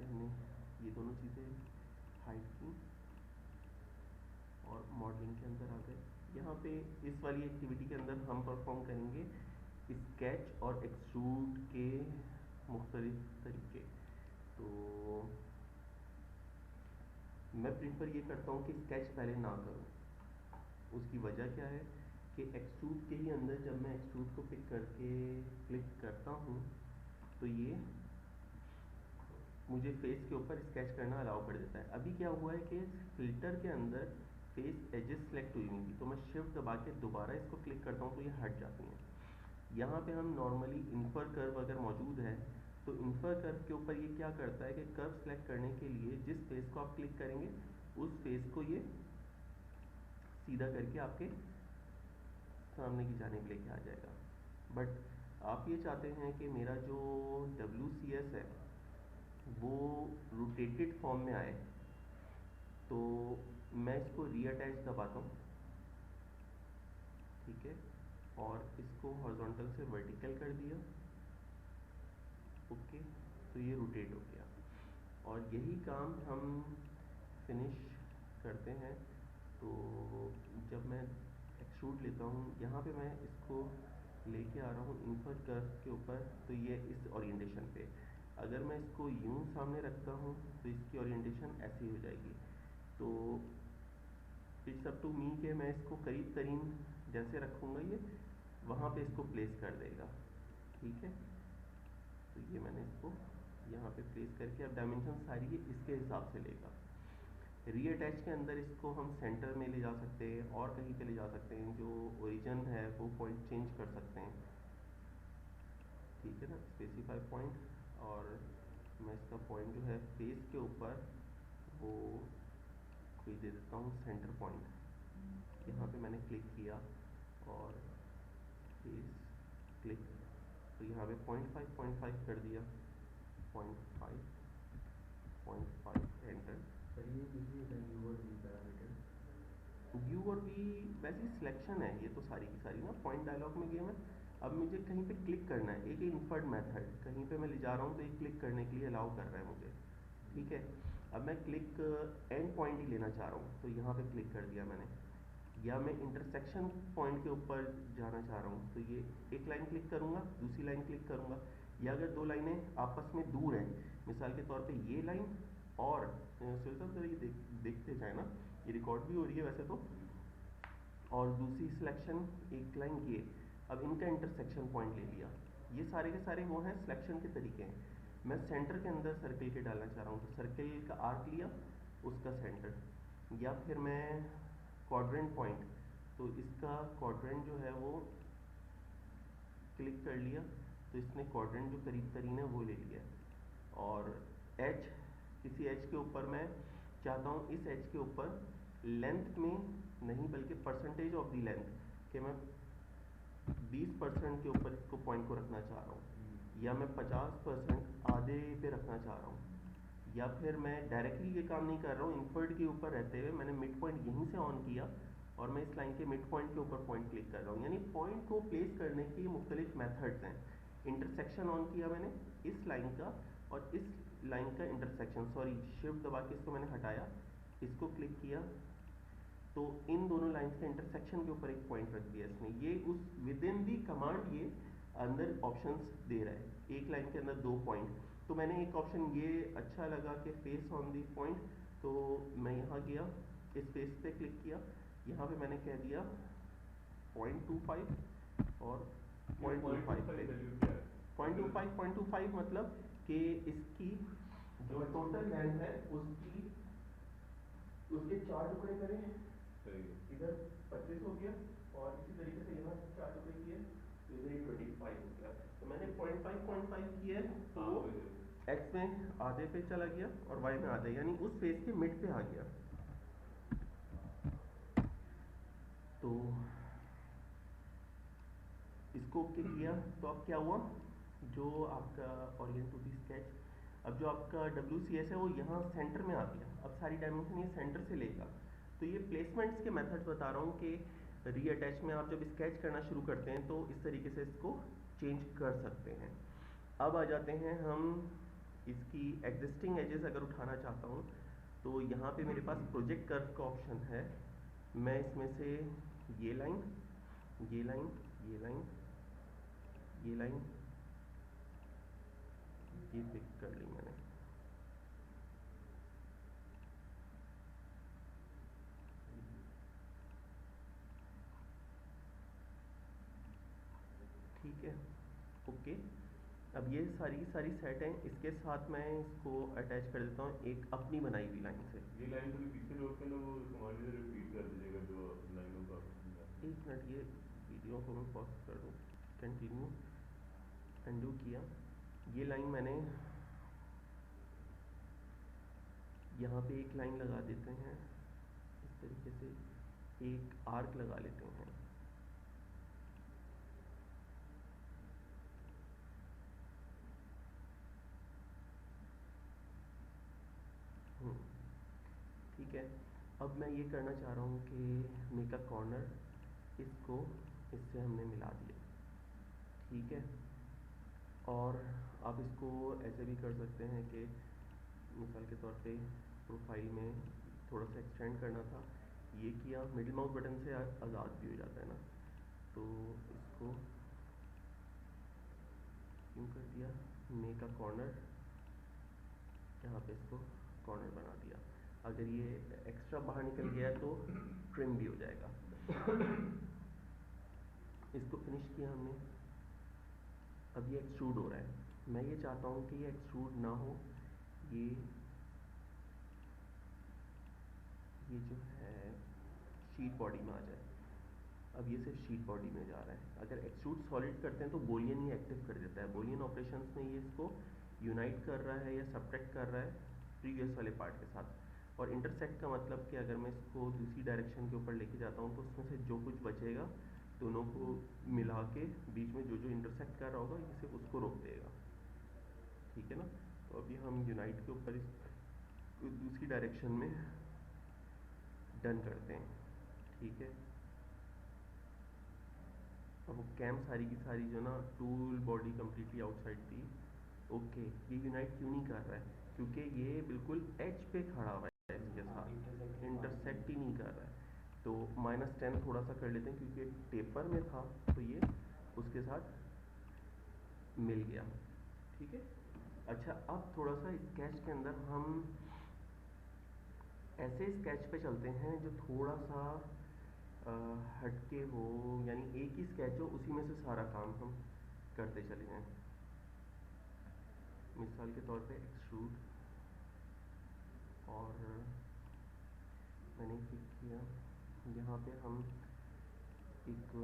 पे हमने ये दोनों चीज़ें हाइड की और मॉडलिंग के अंदर आ गए। यहाँ पे इस वाली एक्टिविटी के अंदर हम परफॉर्म करेंगे स्केच और एक्सट्रूड के मुख्तलिफ तरीके। तो मैं प्रेफर ये करता हूँ कि स्केच पहले ना करूँ। उसकी वजह क्या है कि एक्सट्रूड के ही अंदर जब मैं एक्सट्रूड को पिक करके क्लिक करता हूँ तो ये मुझे फेस के ऊपर स्केच करना अलाउ कर देता है। अभी क्या हुआ है कि फिल्टर के अंदर फेस एजेस सेलेक्ट हुई हुई थी, तो मैं शिफ्ट दबा के दोबारा इसको क्लिक करता हूँ तो ये हट जाती हैं। यहाँ पे हम नॉर्मली इन्फर कर्व अगर मौजूद है तो इन्फर कर्व के ऊपर ये क्या करता है कि कर्व सेलेक्ट करने के लिए जिस फेस को आप क्लिक करेंगे उस फेस को ये सीधा करके आपके सामने की जानिब लेके आ जाएगा। बट आप ये चाहते हैं कि मेरा जो WCS है वो रोटेटेड फॉर्म में आए, तो मैं इसको रीअटैच दबाता हूँ, ठीक है, और इसको हॉरिजॉन्टल से वर्टिकल कर दिया। ओके, तो ये रोटेट हो गया और यही काम हम फिनिश करते हैं। तो जब मैं एक्सट्रूड लेता हूँ, यहाँ पे मैं इसको लेके आ रहा हूँ इन्फर कर्व के ऊपर, तो ये इस ओरिएंटेशन पे। अगर मैं इसको यूं सामने रखता हूँ तो इसकी ओरिएंटेशन ऐसी हो जाएगी। तो इट्स अप टू मी के मैं इसको करीब तरीन जैसे रखूँगा ये वहाँ पे इसको प्लेस कर देगा, ठीक है। तो ये मैंने इसको यहाँ पे प्लेस करके अब डायमेंशन सारी ये इसके हिसाब से लेगा। रीअटैच के अंदर इसको हम सेंटर में ले जा सकते हैं और कहीं पे ले जा सकते हैं, जो ओरिजिन है वो पॉइंट चेंज कर सकते हैं, ठीक है ना, स्पेसिफाई पॉइंट। और मैं इसका पॉइंट जो है फेस के ऊपर वो कोई दे देता हूँ सेंटर पॉइंट। यहाँ पे मैंने क्लिक किया और फेस क्लिक, तो यहाँ पे 0.5 कर दिया, 0.5 एंटर। सर ये यू और वी पैरामीटर, यू और वी वैसी सिलेक्शन है ये तो सारी की सारी ना, पॉइंट डायलॉग में गया मैं। अब मुझे कहीं पे क्लिक करना है, एक इन्फर्ड मेथड कहीं पे मैं ले जा रहा हूँ तो ये क्लिक करने के लिए अलाउ कर रहा है मुझे, ठीक है। अब मैं क्लिक एंड पॉइंट ही लेना चाह रहा हूँ तो यहाँ पे क्लिक कर दिया मैंने, या मैं इंटरसेक्शन पॉइंट के ऊपर जाना चाह रहा हूँ तो ये एक लाइन क्लिक करूँगा, दूसरी लाइन क्लिक करूँगा, या अगर दो लाइनें आपस में दूर हैं, मिसाल के तौर पे ये लाइन और ये देखते जाए ना, ये रिकॉर्ड भी हो रही है वैसे तो, और दूसरी सिलेक्शन एक लाइन की है, अब इनका इंटरसेक्शन पॉइंट ले लिया। ये सारे के सारे वो हैं सिलेक्शन के तरीके हैं। मैं सेंटर के अंदर सर्किल के डालना चाह रहा हूँ तो सर्किल का आर्क लिया, उसका सेंटर, या फिर मैं क्वाड्रेंट पॉइंट, तो इसका क्वाड्रेंट जो है वो क्लिक कर लिया, तो इसने क्वाड्रेंट जो करीब तरीन है वो ले लिया। और एच, किसी एच के ऊपर मैं चाहता हूँ इस एच के ऊपर लेंथ में नहीं बल्कि परसेंटेज ऑफ दी लेंथ, कि मैं 20% के ऊपर इसको पॉइंट को रखना चाह रहा हूँ, या मैं 50% आधे पे रखना चाह रहा हूँ, या फिर मैं डायरेक्टली ये काम नहीं कर रहा हूँ, इन्फर्ड के ऊपर रहते हुए मैंने मिड पॉइंट यहीं से ऑन किया और मैं इस लाइन के मिड पॉइंट के ऊपर पॉइंट क्लिक कर रहा हूँ। यानी पॉइंट को प्लेस करने की मुख्तलिफ मेथड्स हैं। इंटरसेक्शन ऑन किया मैंने इस लाइन का और इस लाइन का इंटरसेक्शन, सॉरी शिफ्ट दबा के इसको मैंने हटाया, इसको क्लिक किया, तो इन दोनों लाइंस के इंटरसेक्शन के ऊपर एक पॉइंट रख दिया इसने। ये उस विद इन दी कमांड ये अंदर ऑप्शंस दे रहा है, एक लाइन के अंदर 2 पॉइंट। तो मैंने एक ऑप्शन ये अच्छा लगा कि फेस ऑन दी पॉइंट, तो मैं यहाँ गया, इस फेस पे क्लिक किया, यहाँ पे मैंने कह दिया 0.25 और 0.25 पे 0.25 मतलब कि इसकी जो टोटल लेंथ है उसके 4 टुकड़े करें, इधर 25 हो गया और इसी तरीके से यहाँ 4 टुकड़े किए तो इधर 25 हो गया। तो मैंने 0.5 किया तो एक्स में आधे पे चला गया और वाई में आधे, यानी उस फेस के मिड पे आ गया। तो इसको ओके किया तो अब क्या हुआ, जो आपका ओरिएंट टू दी स्केच, अब जो आपका WCS है वो यहाँ सेंटर में आ गया। अब सारी डायमेंशन ये सेंटर से लेगा। तो ये प्लेसमेंट्स के मेथड्स बता रहा हूँ कि रीअटैच में आप जब स्केच करना शुरू करते हैं तो इस तरीके से इसको चेंज कर सकते हैं। अब आ जाते हैं हम इसकी एग्जिस्टिंग एजेस अगर उठाना चाहता हूँ तो यहाँ पे मेरे पास प्रोजेक्ट कर्व का ऑप्शन है। मैं इसमें से ये लाइन, ये लाइन, ये लाइन, ये लाइन, ये पिक कर ली मैंने। ठीक है, ओके। अब ये सारी की सारी सेट हैं, इसके साथ मैं इसको अटैच कर देता हूँ एक अपनी बनाई हुई लाइन से। ये लाइन थोड़ी पीछे रोक के ना वो हमारी तरह रिपीट कर दीजिएगा जो लाइनों का एक मिनट, ये वीडियो को मैं पॉज कर दूँ, कंटिन्यू, अंडू किया। ये लाइन मैंने यहाँ पे एक लाइन लगा देते हैं, इस तरीके से एक आर्क लगा लेते हैं। ठीक है, अब मैं ये करना चाह रहा हूँ कि मेक अ कॉर्नर, इसको इससे हमने मिला दिया। ठीक है, और आप इसको ऐसे भी कर सकते हैं कि मिसाल के तौर पे प्रोफाइल में थोड़ा सा एक्सटेंड करना था, ये किया, मिडिल माउस बटन से आज़ाद भी हो जाता है ना, तो इसको यूँ कर दिया, मेक अ कॉर्नर, यहाँ पे इसको कॉर्नर बना दिया। अगर ये एक्स्ट्रा बाहर निकल गया तो ट्रिम भी हो जाएगा। इसको फिनिश किया हमने, अब ये एक्सट्रूड हो रहा है। मैं ये चाहता हूँ कि ये एक्सट्रूड ना हो, ये जो है शीट बॉडी में आ जाए। अब ये सिर्फ शीट बॉडी में जा रहा है। अगर एक्सट्रूड सॉलिड करते हैं तो बूलियन ये एक्टिव कर देता है। बूलियन ऑपरेशंस में ये इसको यूनाइट कर रहा है या सब्ट्रैक्ट कर रहा है प्रीवियस वाले पार्ट के साथ। और इंटरसेक्ट का मतलब कि अगर मैं इसको दूसरी डायरेक्शन के ऊपर लेके जाता हूँ तो उसमें से जो कुछ बचेगा दोनों को मिला के बीच में जो जो इंटरसेक्ट कर रहा होगा ये सिर्फ उसको रोक देगा। ठीक है ना, तो अभी हम यूनाइट के ऊपर इसको दूसरी डायरेक्शन में डन करते हैं। ठीक है, अब वो कैम सारी की सारी जो ना टूल बॉडी कम्प्लीटली आउटसाइड थी। ओके, ये यूनाइट क्यों नहीं कर रहा है? क्योंकि ये बिल्कुल एज पे खड़ा हुआ है इसके साथ, इंटरसेक्ट ही नहीं कर रहा है। तो -10 थोड़ा सा कर लेते हैं क्योंकि टेपर में था तो ये उसके साथ मिल गया। ठीक है, अच्छा अब थोड़ा सा स्केच के अंदर हम ऐसे स्केच पे चलते हैं जो थोड़ा सा हटके हो, यानी एक ही स्केच हो उसी में से सारा काम हम करते चले जाएं। मिसाल के तौर पे एक्सट्रूड, और मैंने क्लिक किया, यहाँ पे हम एक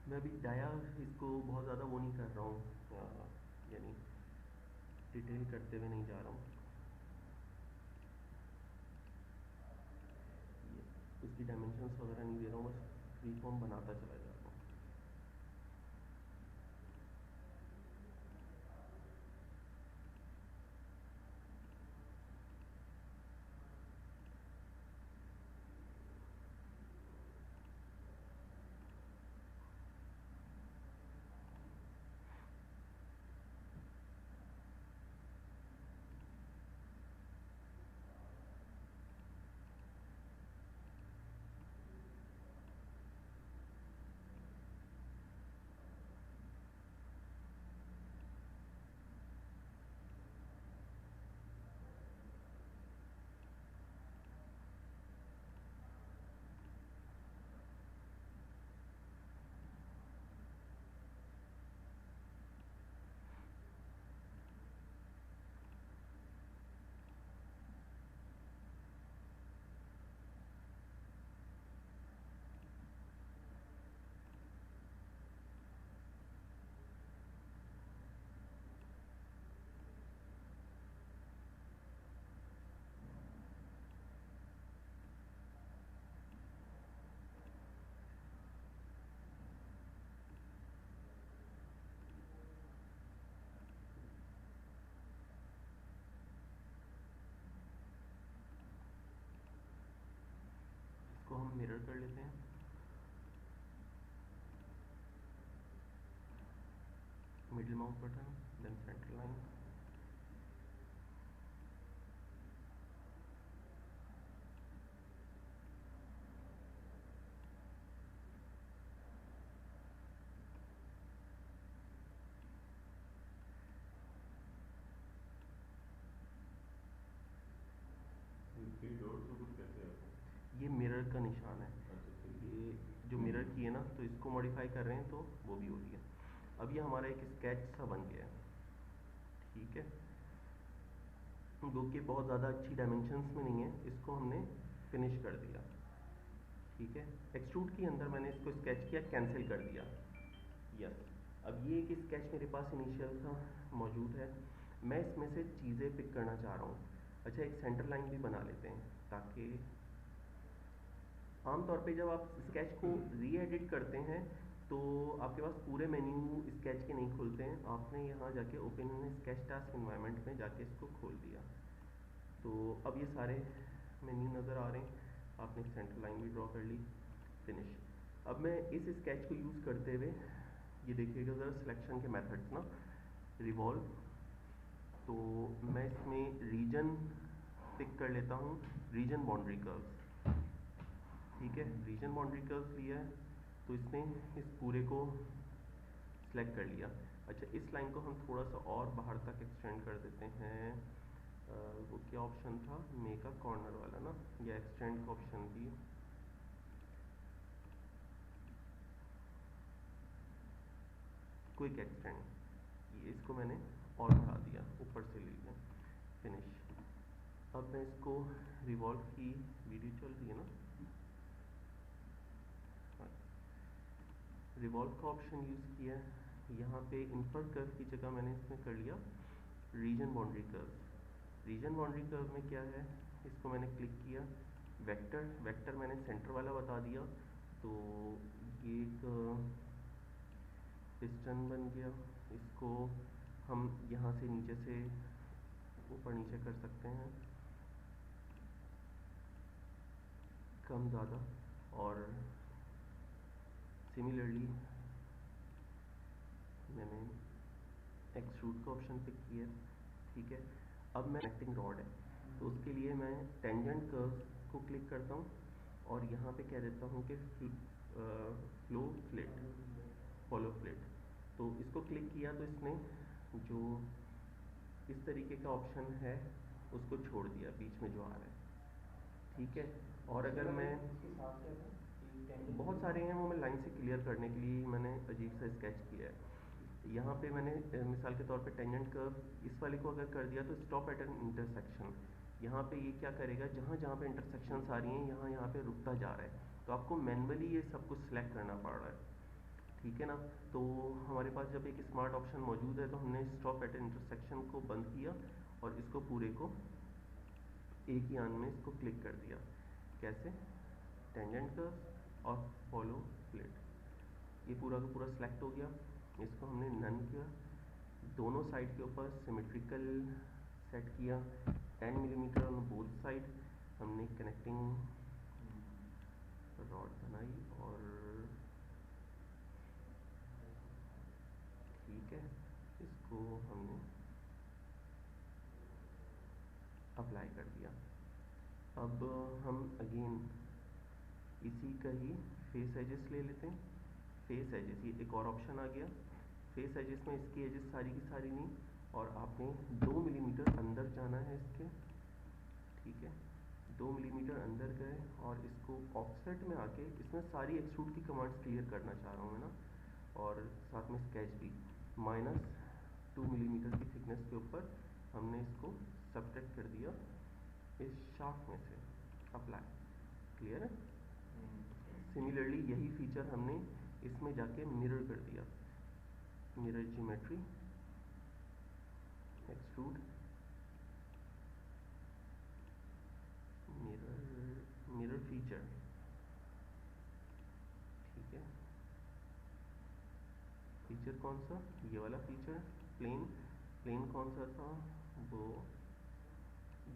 मैं अभी डाया इसको बहुत ज़्यादा वो नहीं कर रहा हूँ, यानी डिटेल करते हुए नहीं जा रहा हूँ। उसकी डायमेंशंस वगैरह नहीं दे रहा हूँ, बस फ्री फॉर्म बनाता चला जा रहा हूँ। हम मिरर कर लेते हैं। Middle mouse button, then centre line, ये डॉट्स को कुछ कैसे आपको? ये मिरर का निशान है। अच्छा ठीक है। ये जो मिरर की है ना, तो इसको मॉडिफाई कर रहे हैं तो वो भी हो रही है। अब ये हमारा एक स्केच सा बन गया है, ठीक है, जो कि बहुत ज़्यादा अच्छी डायमेंशंस में नहीं है। इसको हमने फिनिश कर दिया, ठीक है। एक्सट्रूड के अंदर मैंने इसको स्केच किया, कैंसिल कर दिया, यस। अब ये एक स्केच मेरे पास इनिशियल था मौजूद है, मैं इसमें से चीज़ें पिक करना चाह रहा हूँ। अच्छा, एक सेंटर लाइन भी बना लेते हैं, ताकि आमतौर पे जब आप स्केच को री एडिट करते हैं तो आपके पास पूरे मेन्यू स्केच के नहीं खुलते हैं। आपने यहाँ जाके ओपन स्केच टास्क इन्वायरमेंट में जाके इसको खोल दिया, तो अब ये सारे मेन्यू नज़र आ रहे हैं। आपने सेंटर लाइन भी ड्रॉ कर ली, फिनिश। अब मैं इस स्केच को यूज़ करते हुए, ये देखिएगा ज़रा सिलेक्शन के मेथड्स ना, रिवॉल्व, तो मैं इसमें रीजन पिक कर लेता हूँ, रीजन बाउंड्री कर्व्स, ठीक है। रीजन बाउंड्री कर्व्स लिया है तो इसने इस पूरे को सिलेक्ट कर लिया। अच्छा, इस लाइन को हम थोड़ा सा और बाहर तक एक्सटेंड कर देते हैं। वो क्या ऑप्शन था, मेक अ कॉर्नर वाला ना, या एक्सटेंड का ऑप्शन भी, क्विक एक्सटेंड, ये इसको मैंने और बढ़ा दिया, ऊपर से ले लिया, फिनिश। अब मैं इसको रिवॉल्व की वीडियो चल रही है ना, रिवॉल्व का ऑप्शन यूज़ किया है। यहाँ पे इन्फर कर्व की जगह मैंने इसमें कर लिया region boundary curve. Region boundary curve में क्या है, इसको मैंने क्लिक किया, वेक्टर, वेक्टर मैंने सेंटर वाला बता दिया, तो ये एक पिस्टन बन गया। इसको हम यहाँ से नीचे से ऊपर नीचे कर सकते हैं, कम ज़्यादा, और सिमिलरली मैंने एक्सट्रूड का ऑप्शन पिक किया, ठीक है। अब मैं कनेक्टिंग रॉड है, तो उसके लिए मैं टेंजेंट कर्व को क्लिक करता हूँ और यहाँ पे कह देता हूँ कि फ्लो फ्लिट, फॉलो फ्लिट। तो इसको क्लिक किया तो इसने जो इस तरीके का ऑप्शन है उसको छोड़ दिया बीच में जो आ रहा है, ठीक है। और अगर मैं, बहुत सारे हैं, वो मैं लाइन से क्लियर करने के लिए मैंने अजीब सा स्केच किया है। यहाँ पे मैंने मिसाल के तौर पे टेंजेंट कर्व इस वाले को अगर कर दिया तो स्टॉप एट एन इंटरसेक्शन, यहाँ पे ये क्या करेगा, जहाँ जहाँ पे इंटरसेक्शंस आ रही हैं यहाँ पे रुकता जा रहा है, तो आपको मैनुअली ये सब कुछ सिलेक्ट करना पड़ रहा है, ठीक है ना। तो हमारे पास जब एक स्मार्ट ऑप्शन मौजूद है तो हमने स्टॉप एट इंटरसेक्शन को बंद किया और इसको पूरे को एक ही आन में इसको क्लिक कर दिया। कैसे, टेंजेंट कर्व और फॉलो फ्लिट, ये पूरा का पूरा सिलेक्ट हो गया। इसको हमने नन किया, दोनों साइड के ऊपर सिमेट्रिकल सेट किया, 10 मिलीमीटर ऑन बोथ साइड। हमने कनेक्टिंग रॉड बनाई और ठीक है, इसको हमने अप्लाई कर दिया। अब हम अगेन इसी का ही फेस एजेस ले लेते हैं। फेस एजेस, ये एक और ऑप्शन आ गया। फेस एजेस में इसकी एजेस सारी की सारी नहीं, और आपने 2 मिलीमीटर अंदर जाना है इसके, ठीक है। 2 मिलीमीटर अंदर गए और इसको ऑफसेट में आके, इसमें सारी एक्सट्रूड की कमांड्स क्लियर करना चाह रहा हूँ मैं ना, और साथ में स्केच भी, -2 मिलीमीटर की थिकनेस के ऊपर हमने इसको सब्ट्रैक्ट कर दिया इस शाफ्ट में से, अप्लाई, क्लियर है। सिमिलरली यही फीचर हमने इसमें जाके मिरर कर दिया, mirror geometry, extrude, mirror feature, ठीक है। फीचर कौन सा, ये वाला फीचर, प्लेन, प्लेन कौन सा था, वो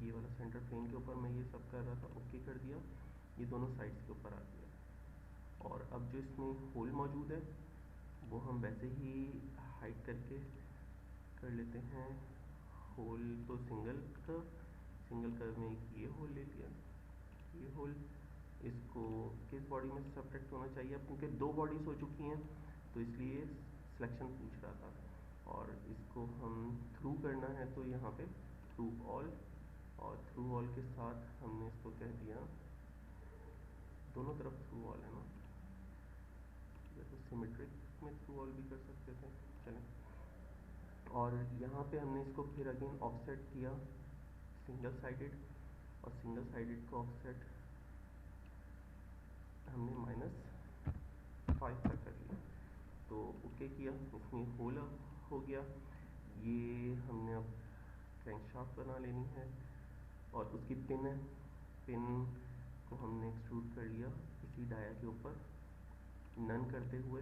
ये वाला सेंटर प्लेन के ऊपर मैं ये सब कर रहा था, ओके कर दिया। ये दोनों साइड्स के ऊपर आ गया। और अब जो इसमें होल मौजूद है वो हम वैसे ही हाइड करके कर लेते हैं। होल तो सिंगल कर्व में एक ये होल ले लिया, ये होल इसको किस बॉडी में सब्ट्रैक्ट होना चाहिए, अब क्योंकि दो बॉडीज हो चुकी हैं तो इसलिए सिलेक्शन पूछ रहा था। और इसको हम थ्रू करना है तो यहाँ पे थ्रू ऑल, और थ्रू ऑल के साथ हमने इसको कह दिया दोनों तरफ थ्रू ऑल है ना, या तो सिमेट्रिक में थ्रू ऑल भी कर सकते थे, चलें। और यहाँ पे हमने इसको फिर अगेन ऑफसेट किया सिंगल साइडेड, और सिंगल साइडेड का ऑफसेट हमने -5 तक कर लिया। तो ओके किया, इसमें होल हो गया। ये हमने अब क्रैंकशाफ्ट बना लेनी है और उसकी पिन है, पिन को हमने एक्सट्रूड कर लिया इसी डाया के ऊपर नन करते हुए।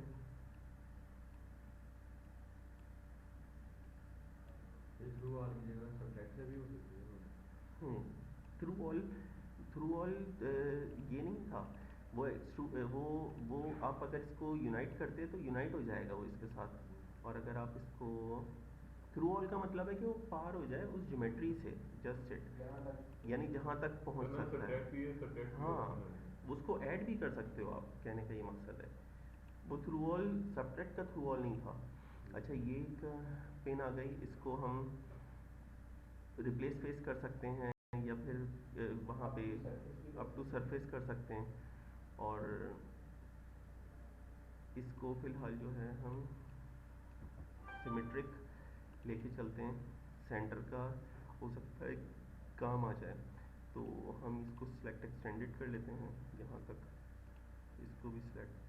थ्रू ऑल की जगह सब्ट्रैक्ट से भी हो सकती है। थ्रू ऑल ये नहीं था, वो आप अगर इसको यूनाइट करते तो यूनाइट हो जाएगा वो इसके साथ। और अगर आप इसको थ्रू ऑल का मतलब है कि वो पार हो जाए उस ज्योमेट्री से, जस्ट इट, यानी जहाँ तक पहुँच सकता है। हाँ, उसको ऐड भी कर सकते हो आप, कहने का ये मकसद है। वो थ्रू ऑल सब्ट्रैक्ट का थ्रू ऑल नहीं था। अच्छा, ये एक पिन आ गई, इसको हम रिप्लेस फेस कर सकते हैं या फिर वहाँ पे अप टू सरफेस कर सकते हैं। और इसको फिलहाल जो है हम सिमेट्रिक लेके चलते हैं, सेंटर का हो सकता है काम आ जाए, तो हम इसको सिलेक्ट एक्सटेंडेड कर लेते हैं यहाँ तक, इसको भी सिलेक्ट।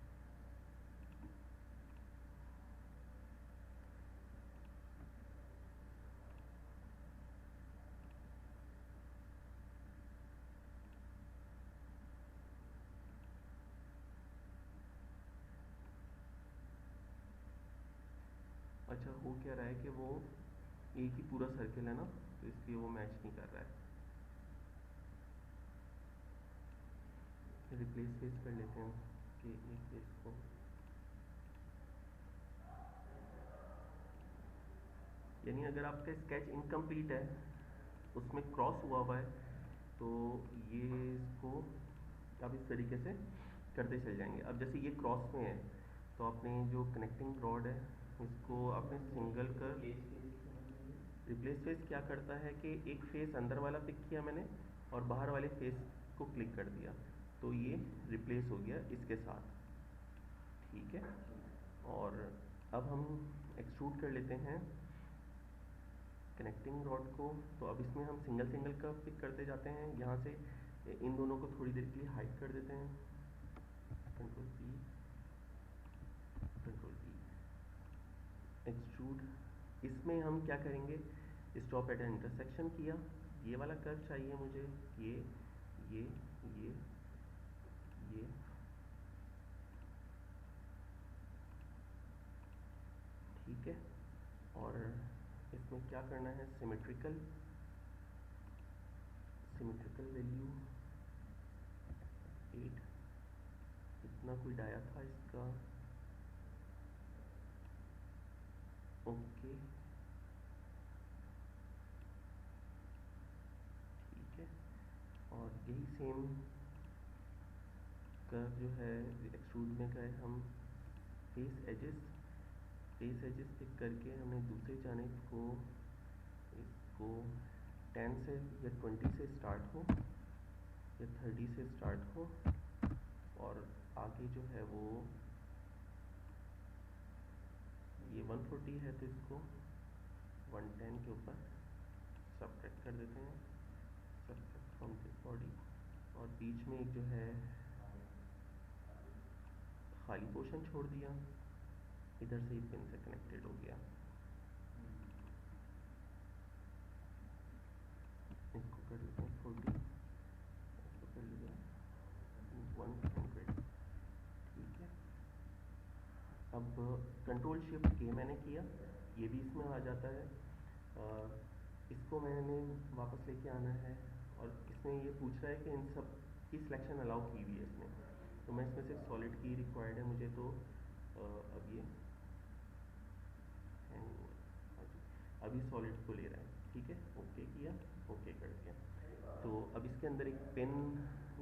अच्छा, हो क्या रहा है कि वो एक ही पूरा सर्किल है ना, तो इसलिए वो मैच नहीं कर रहा है। रिप्लेस फेस कर लेते हैं कि एक फेस को, यानी अगर आपका स्केच इनकम्प्लीट है, उसमें क्रॉस हुआ है, तो ये इसको आप इस तरीके से करते चल जाएंगे। अब जैसे ये क्रॉस में है तो आपने जो कनेक्टिंग रॉड है इसको आपने सिंगल कर, रिप्लेस फेस क्या करता है कि एक फेस अंदर वाला पिक किया मैंने और बाहर वाले फेस को क्लिक कर दिया, तो ये रिप्लेस हो गया इसके साथ, ठीक है। और अब हम एक्सट्रूड कर लेते हैं कनेक्टिंग रॉड को, तो अब इसमें हम सिंगल का पिक करते जाते हैं। यहाँ से इन दोनों को थोड़ी देर के लिए हाइड कर देते हैं, कंट्रोल पी, एक्सट्रूड। इसमें हम क्या करेंगे, स्टॉप एट एन इंटरसेक्शन किया, ये वाला कर्व चाहिए मुझे, ये ये ये ये, ठीक है। और इसमें क्या करना है, सिमेट्रिकल वैल्यू 8, इतना कोई डाया था इसका, ओके, ठीक है। और यही सेम कर्व जो है एक्सट्रूड में गए हम फेस एजेस पिक करके हमने दूसरी जानिब को, इसको 10 से या 20 से स्टार्ट हो या 30 से स्टार्ट हो, और आगे जो है वो ये 140 है तो इसको 110 के ऊपर सब्ट्रैक्ट कर देते हैं, सब्ट्रैक्ट फ्रॉम दिस बॉडी। और बीच में एक जो है खाली पोर्शन छोड़ दिया, इधर से ही पिन से कनेक्टेड हो गया। इसको कर लेते हैं 40, इसको कर लिया 100, ठीक है। अब कंट्रोल शिफ्ट के मैंने किया, ये भी इसमें आ जाता है। इसको मैंने वापस लेके आना है, और इसमें ये पूछ रहा है कि इन सब की सिलेक्शन अलाउ की हुई है इसने, तो मैं इसमें से सॉलिड की रिक्वायर्ड है मुझे, तो अब ये अभी सॉलिड को ले रहा है, ठीक है, ओके किया, ओके कर दिया। तो अब इसके अंदर एक पेन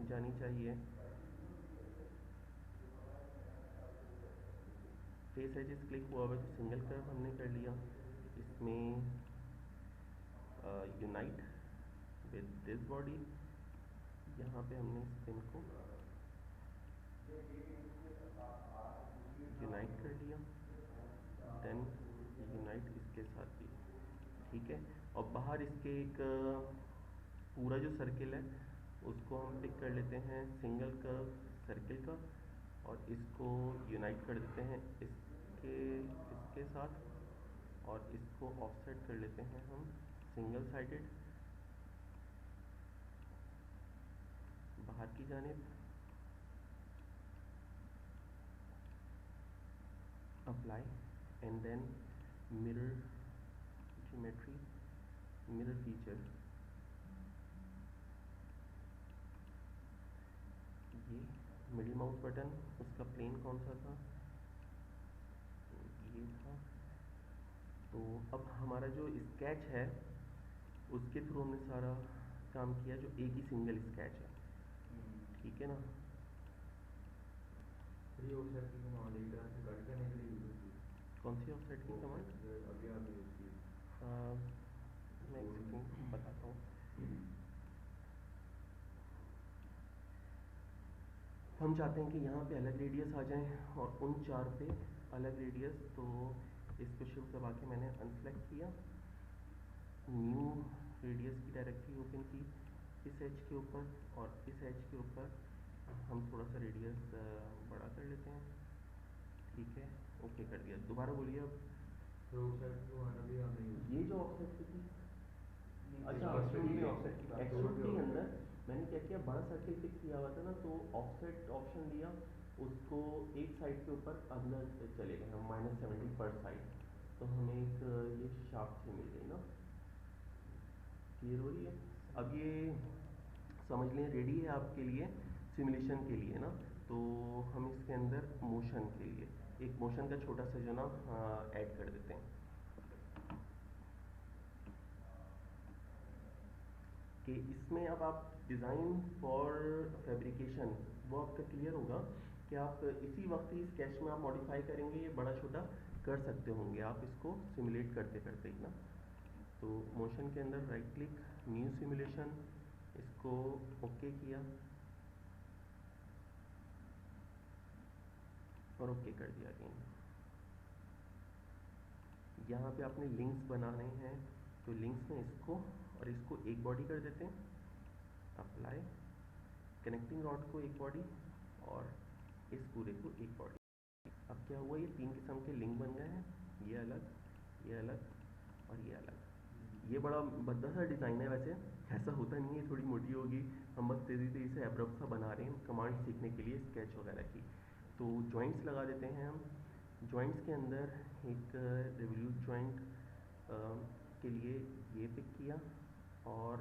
जानी चाहिए, फेस एजेस क्लिक हुआ हुआ तो सिंगल कर्व हमने कर लिया, इसमें यूनाइट विद दिस बॉडी, यहाँ पे हमने इस पेन को यूनाइट कर लिया, देन यूनाइट इसके साथ भी, ठीक है। और बाहर इसके एक पूरा जो सर्किल है उसको हम पिक कर लेते हैं सिंगल कर्व सर्किल का, और इसको यूनाइट कर देते हैं इसके साथ, और इसको ऑफसेट कर लेते हैं हम सिंगल साइडेड बाहर की जानिब, apply and then mirror geometry, mirror feature, ये मिडिल माउस बटन, उसका प्लेन कौन सा था, ये था। तो अब हमारा जो स्केच है उसके थ्रू हमने सारा काम किया, जो एक ही सिंगल स्केच है, ठीक है ना। फ्री ऑफसेट की कमांड एक तरह से कट करने के लिए यूज होती है। कौन सी ऑफसेट की कमांड? अभी आपने यूज की, मैं एक सेकंड बताता हूँ। हम चाहते हैं कि यहाँ पे अलग रेडियस आ जाएं और उन चार पे अलग रेडियस, तो इसको शिफ्ट दबा के मैंने अनसेलेक्ट किया, न्यू रेडियस की डायरेक्टरी ओपन की इस एज के ऊपर, और इस एज के ऊपर हम थोड़ा सा रेडियस बड़ा कर लेते हैं, ठीक है, ओके कर दिया। दोबारा बोलिए अब। फ्री ऑफसेट की कमांड अभी आपने यूज की, ये जो ऑफसेट की थी, अच्छा एक्सट्रूड एक्सट्रूड की ऑफसेट की बात, एक्सट्रूड के अंदर मैंने क्या किया, बड़ा सर्किल पिक किया हुआ था ना, तो ऑफसेट ऑप्शन दिया, उसको एक साइड के ऊपर अंदर चले गए हम -70 पर साइड, तो हमें एक ये शाफ्ट ही मिल गई ना, क्लियर हो रही है। अब ये समझ लें रेडी है आपके लिए सिमुलेशन के लिए ना, तो हम इसके अंदर मोशन के लिए एक मोशन का छोटा सा जो ना ऐड कर देते हैं, कि इसमें अब आप डिज़ाइन फॉर फैब्रिकेशन वो आपका क्लियर होगा कि आप इसी वक्त ही स्केच में आप मॉडिफाई करेंगे, ये बड़ा छोटा कर सकते होंगे आप इसको सिमुलेट करते करते ही ना। तो मोशन के अंदर राइट क्लिक, न्यू सिमुलेशन, इसको ओके किया और ओके कर दिया अगेन। यहाँ पे आपने लिंक्स बनाने हैं, तो लिंक्स में इसको और इसको एक बॉडी कर देते हैं, अप्लाई, कनेक्टिंग रॉड को एक बॉडी और इस पूरे को एक बॉडी। अब क्या हुआ, ये तीन किस्म के लिंक बन गए हैं, ये अलग, ये अलग और ये अलग। ये बड़ा भद्दा सा डिज़ाइन है वैसे, ऐसा होता नहीं है, थोड़ी मोटी होगी, हम बस तेज़ी तेज़ी से एब्रप्ट सा बना रहे हैं कमांड सीखने के लिए स्केच वगैरह की। तो जॉइंट्स लगा देते हैं हम, जॉइंट्स के अंदर एक रिवोल्यूट जॉइंट के लिए ये पिक किया, और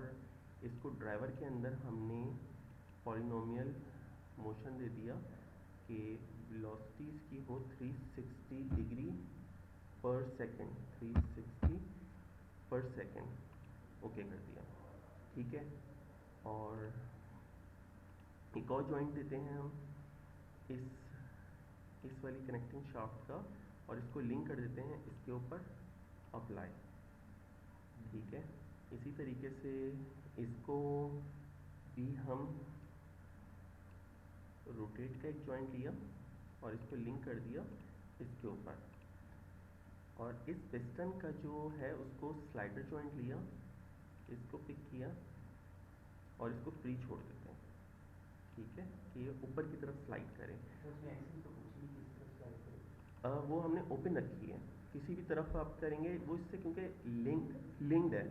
इसको ड्राइवर के अंदर हमने पॉलिनोमियल मोशन दे दिया कि वेलोसिटीज़ की हो 360 डिग्री पर सेकंड, 360 पर सेकंड, ओके कर दिया, ठीक है। और एक और जॉइंट देते हैं हम इस वाली कनेक्टिंग शाफ्ट का, और इसको लिंक कर देते हैं इसके ऊपर, अप्लाई, ठीक है। इसी तरीके से इसको भी हम रोटेट का एक जॉइंट लिया और इसको लिंक कर दिया इसके ऊपर, और इस पिस्टन का जो है उसको स्लाइडर जॉइंट लिया, इसको पिक किया और इसको फ्री छोड़ देते हैं, ठीक है, कि ये ऊपर की तरफ स्लाइड करें। वो हमने ओपन रखी है, किसी भी तरफ आप करेंगे वो इससे, क्योंकि लिंक्ड है,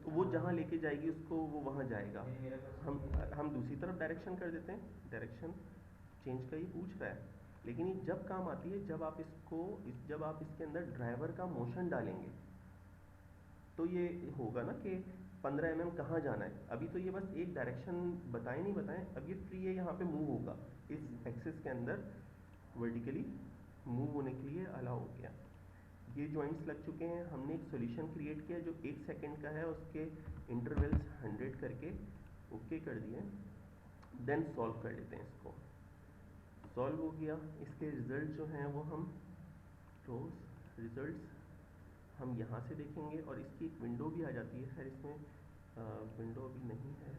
तो वो जहाँ लेके जाएगी उसको वो वहाँ जाएगा। हम दूसरी तरफ डायरेक्शन कर देते हैं, डायरेक्शन चेंज का ये पूछ रहा है, लेकिन ये जब काम आती है जब आप इसके अंदर ड्राइवर का मोशन डालेंगे, तो ये होगा ना कि 15 mm कहाँ जाना है। अभी तो ये बस एक डायरेक्शन बताएं नहीं बताएं, अब ये फ्री है, यहाँ पे मूव होगा इस एक्सिस के अंदर, वर्टिकली मूव होने के लिए अलाउ हो गया। ये जॉइंट्स लग चुके हैं। हमने एक सॉल्यूशन क्रिएट किया जो 1 सेकंड का है, उसके इंटरवल्स 100 करके ओके कर दिए। देन सॉल्व कर लेते हैं इसको। सॉल्व हो गया। इसके रिजल्ट जो हैं वो हम रोज रिजल्ट्स हम यहाँ से देखेंगे, और इसकी एक विंडो भी आ जाती है। खैर इसमें विंडो अभी नहीं है।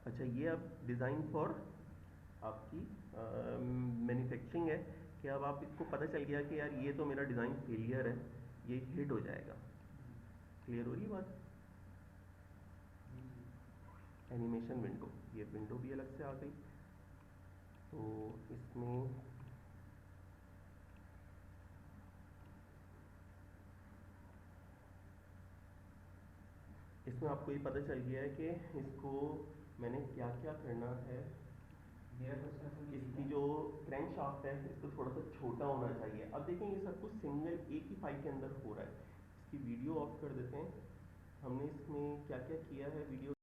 अच्छा, ये अब डिज़ाइन फॉर आपकी मैन्युफैक्चरिंग है कि अब आप इसको पता चल गया कि यार ये तो मेरा डिज़ाइन फेलियर है, ये हिट हो जाएगा। क्लियर हो रही बात? एनिमेशन विंडो, ये विंडो भी अलग से आ गई। तो इसमें आपको ये पता चल गया है कि इसको मैंने क्या क्या करना है। इसकी जो क्रैंक शाफ्ट है इसको थोड़ा सा छोटा होना चाहिए। अब देखें ये सब कुछ सिंगल एक ही फाइल के अंदर हो रहा है। इसकी वीडियो ऑफ कर देते हैं। हमने इसमें क्या क्या किया है वीडियो